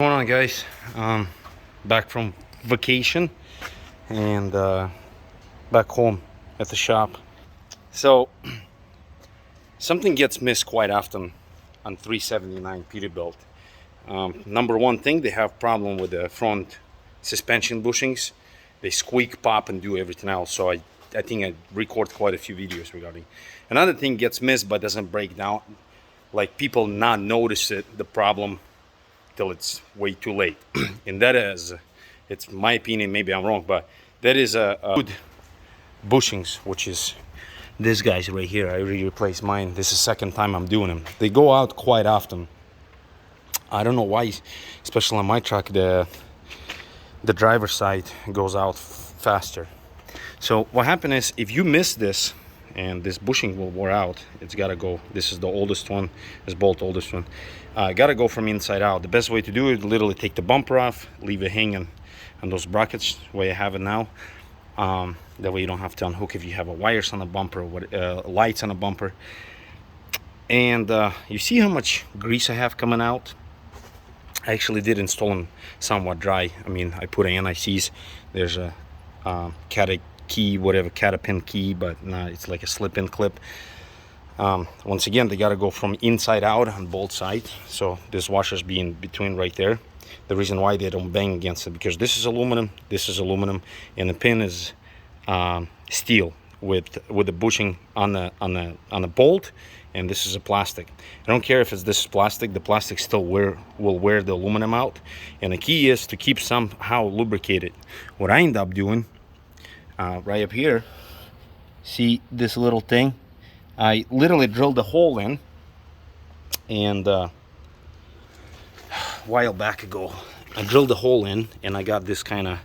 What's going on, guys? Back from vacation and back home at the shop. So something gets missed quite often on 379 Peterbilt. Number one thing, they have problem with the front suspension bushings. They squeak, pop, and do everything else. So I think I record quite a few videos regarding. Another thing gets missed but doesn't break down. Like people not notice it, the problem, till it's way too late. And that is, it's my opinion, maybe I'm wrong, but that is a good bushings, which is this guy's right here. I already replaced mine. This is the second time I'm doing them. They go out quite often. I don't know why, especially on my truck, the driver's side goes out faster. So what happened is, if you miss this and this bushing will wear out, it's got to go. This is the oldest one, this bolt oldest one. Got to go from inside out. The best way to do it, literally take the bumper off, leave it hanging on those brackets where you have it now. That way you don't have to unhook if you have a wires on the bumper or lights on the bumper. And you see how much grease I have coming out? I actually did install them somewhat dry. I mean, I put NICs. There's a Cata key, whatever, Cata pin key, but nah, it's like a slip-in clip. Once again, they got to go from inside out on both sides. So this washer's be in between right there. The reason why they don't bang against it, because this is aluminum, and the pin is steel with the bushing on the bolt, and this is a plastic. I don't care if this is plastic, the plastic still will wear the aluminum out. And the key is to keep somehow lubricated. What I end up doing, right up here, see this little thing? I literally drilled a hole in, and a while back ago, I drilled a hole in, and I got this kind of,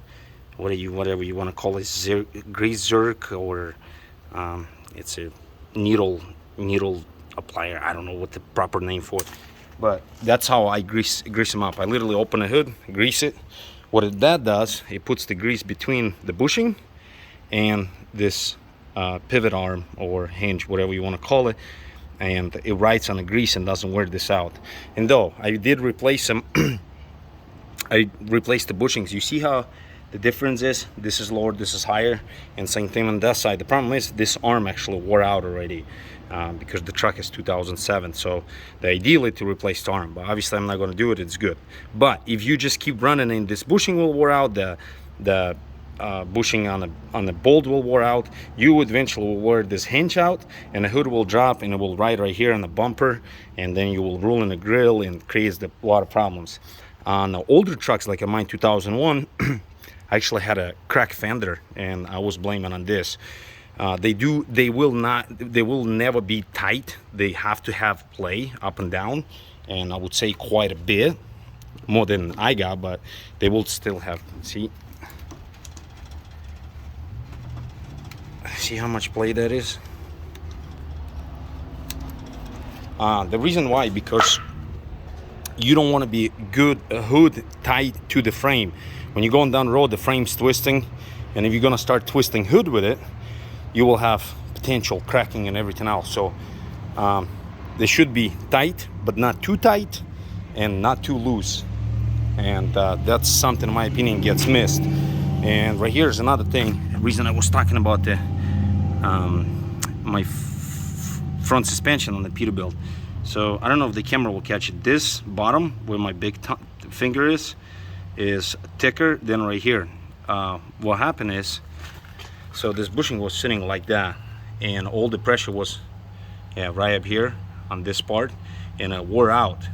whatever you want to call it, grease zerk, or it's a needle applier. I don't know what the proper name for it, but that's how I grease them up. I literally open the hood, grease it. What that does, it puts the grease between the bushing and this pivot arm or hinge, whatever you want to call it, and it rides on the grease and doesn't wear this out. And though I did replace them, I replaced the bushings. You see how the difference is? This is lower, this is higher, and same thing on that side. The problem is this arm actually wore out already, because the truck is 2007. So the ideally to replace the arm, but obviously I'm not going to do it. It's good. But if you just keep running and this bushing will wear out, the bushing on the bolt will wear out, you eventually will wear this hinge out, and the hood will drop, and it will ride right here on the bumper, and then you will roll in the grill and creates a lot of problems. On the older trucks like mine 2001, I actually had a cracked fender, and I was blaming on this. They will never be tight. They have to have play up and down, and I would say quite a bit more than I got, but they will still have, see how much play that is. The reason why, because you don't want to be good hood tied to the frame. When you're going down the road, the frame's twisting, and if you're going to start twisting hood with it, you will have potential cracking and everything else. So they should be tight, but not too tight and not too loose. And that's something, in my opinion, gets missed. And right here is another thing. The reason I was talking about the my front suspension on the Peterbilt. So I don't know if the camera will catch it. This bottom, where my big finger is thicker than right here. What happened is, so this bushing was sitting like that, and all the pressure was right up here on this part, and it wore out.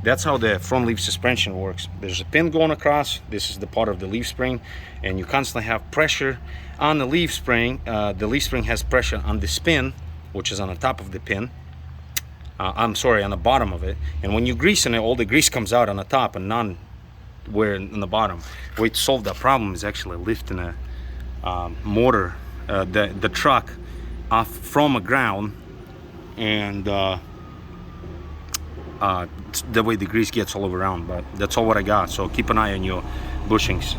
That's how the front leaf suspension works. There's a pin going across. This is the part of the leaf spring, and you constantly have pressure on the leaf spring. The leaf spring has pressure on the spin, which is on the top of the pin. I'm sorry, on the bottom of it. And when you grease in it, all the grease comes out on the top and none where in the bottom. The way to solve that problem is actually lifting a motor, the truck off from the ground, and that way the grease gets all over around. But that's all what I got. So keep an eye on your bushings.